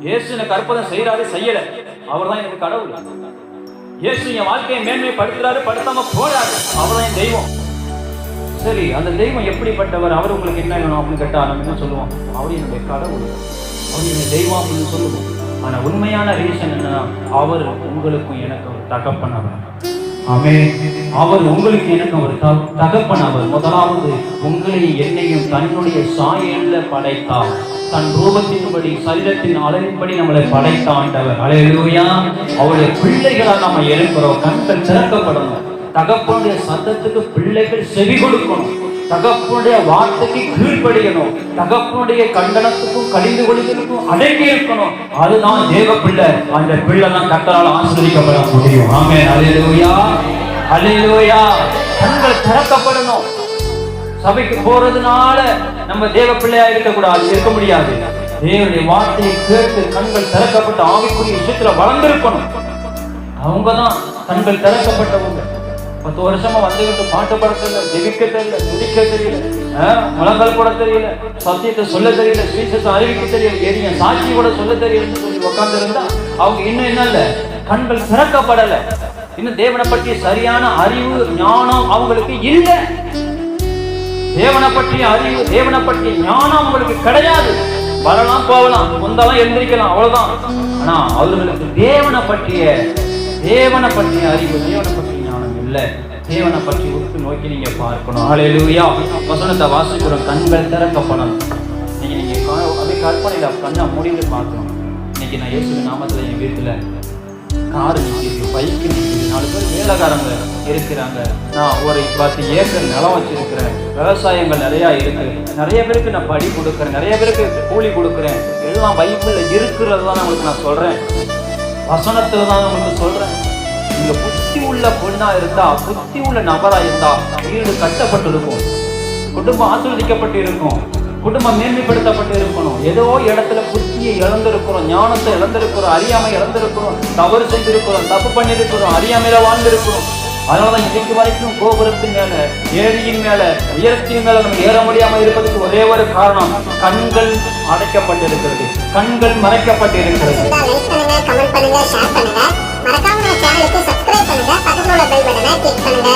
இயேசு எனக்கு அற்புதம் செய்யறாரு, செய்யல, அவர் தான் எனக்கு கடவுள். இயேசு என் வாழ்க்கையை மேன்மைப்படுத்துறாரு, படுத்தாம போறாரு, அவர் தான் என் தெய்வம். சரி, அந்த தெய்வம் எப்படிப்பட்டவர், அவர் உங்களுக்கு என்ன வேணும் அப்படின்னு கேட்டா நம்ம என்ன சொல்லுவோம்? அவர் என்னுடைய கடவுள், அவர் என்னுடைய தெய்வம் அப்படின்னு சொல்லுவோம். ஆனா உண்மையான ரீசன் என்னன்னா, அவர் உங்களுக்கும் எனக்கு ஒரு தகப்பனவர். ஆமென். அவர் உங்களுக்கு எனக்கு ஒரு தகப்பனவர். முதலாவது உங்களை என்னையும் தன்னுடைய சாயல்ல படைத்தார். தன் ரூபத்தின்படி, சரீரத்தின் அளவின்படி நம்மளை படைத்த ஆண்டவர். அல்லேலூயா. அவருடைய பிள்ளைகளா நம்ம இருக்கிறோம். கண்கள் திறக்கப்படணும். தகப்பனுடைய சத்தத்துக்கு பிள்ளைகள் செவி கொடுக்கணும். தகப்பனுடைய வார்த்தைக்கு கீழ்ப்படியணும். தகப்பனுடைய கண்டனத்துக்கும் கடிந்து கொள்ளுதலுக்கும் அடங்கி இருக்கணும். அதுதான் தேவ பிள்ளை. அந்த பிள்ளை தான் கர்த்தரால் ஆசீர்வதிக்கப்பட முடியும். ஆமென். அல்லேலூயா, அல்லேலூயா. கண்கள் திறக்கப்படணும். சபைக்கு போறதுனால நம்ம தேவ பிள்ளையா இருக்க முடியாது. தேவனுடைய வார்த்தையை கேட்டு கண்கள் திறக்கப்பட்ட ஆவிக்குரிய விஷயத்துல வளர்ந்திருக்கணும். அவங்கதான் கண்கள் திறக்கப்பட்டவங்க. 10 வருஷமா வந்துகிட்டு பாட்டு பாட தெரியல, ஜெபிக்க தெரியல, துதிக்க தெரியல, முழங்கால் போட தெரியல, சத்தியத்தை சொல்ல தெரியல, சுவிசேஷத்தை அறிவிக்க தெரியல, எரிய சாட்சி கூட சொல்ல தெரியலன்னு சொல்லி உட்கார்ந்து இருந்தா அவங்க இன்னும் என்ன இல்ல, கண்கள் திறக்கப்படல. இன்னும் தேவனை பற்றிய சரியான அறிவு ஞானம் அவங்களுக்கு இல்ல. தேவனை பற்றிய அறிவு, தேவனை பற்றிய ஞானம் அவங்களுக்கு கிடையாது. வரலாம், போகலாம், வந்தாலும் எழுந்திரிக்கலாம், அவ்வளவுதான். ஆனா அவர்களுக்கு தேவனை பற்றிய அறிவு, தேவனை பற்றிய ஞானம் இல்லை. தேவனை பற்றி உற்று நோக்கி நீங்க பார்க்கணும். ஹல்லேலூயா. வசனத்தை வாசிக்கிறோம். கண்கள் திறக்கப்படணும். நீங்க அப்படியே கற்பனையில கண்ணை மூடிட்டு பார்க்கணும். இன்னைக்கு நான் இயேசு நாமத்துல என் வீட்டுல கார் நிற்கிது, பைக்கு நிற்கிது, 4 பேர் வேலைக்காரங்க இருக்கிறாங்க. நான் ஒரு 10 ஏக்கர் நிலம் வச்சிருக்கிறேன். விவசாயங்கள் நிறைய இருக்கு. நிறைய பேருக்கு நான் படி கொடுக்குறேன், நிறைய பேருக்கு கூலி கொடுக்குறேன். எல்லாம் பைபிள்ல இருக்கிறது தான் உங்களுக்கு நான் சொல்றேன். வசனத்துல தான் உங்களுக்கு சொல்றேன். நீங்க புத்தி உள்ள பொண்ணா இருந்தா, புத்தி உள்ள நபரா இருந்தா வீடு கட்டப்பட்டு இருக்கும், குடும்பம் ஆசீர்வதிக்கப்பட்டு இருக்கும், குடும்பம் மேன்மைப்படுத்தப்பட்டு இருக்கணும். ஏதோ இடத்துல புத்தியை இழந்திருக்கிறோம், ஞானத்தை இழந்திருக்கிறோம், அறியாமை இழந்திருக்கிறோம், தவறு செய்திருக்கிறோம், தப்பு பண்ணிருக்கிறோம், அறியாமையில வாழ்ந்திருக்கிறோம். அதனாலதான் இன்னைக்கு வரைக்கும் கோபுரத்தின் மேல, ஏரியின் மேல, உயரத்தின் மேல நம்ம ஏற முடியாம இருப்பதற்கு ஒரே ஒரு காரணம், கண்கள் அடைக்கப்பட்டிருக்கிறது, கண்கள் மறைக்கப்பட்டிருக்கிறது. கமெண்ட் பண்ணுங்க, ஷேர் பண்ணுங்க, மறக்காம நம்ம சேனலுக்கு சப்ஸ்கிரைப் பண்ணுங்க, பக்கத்துல உள்ள பெல் பட்டனை கிளிக் பண்ணுங்க.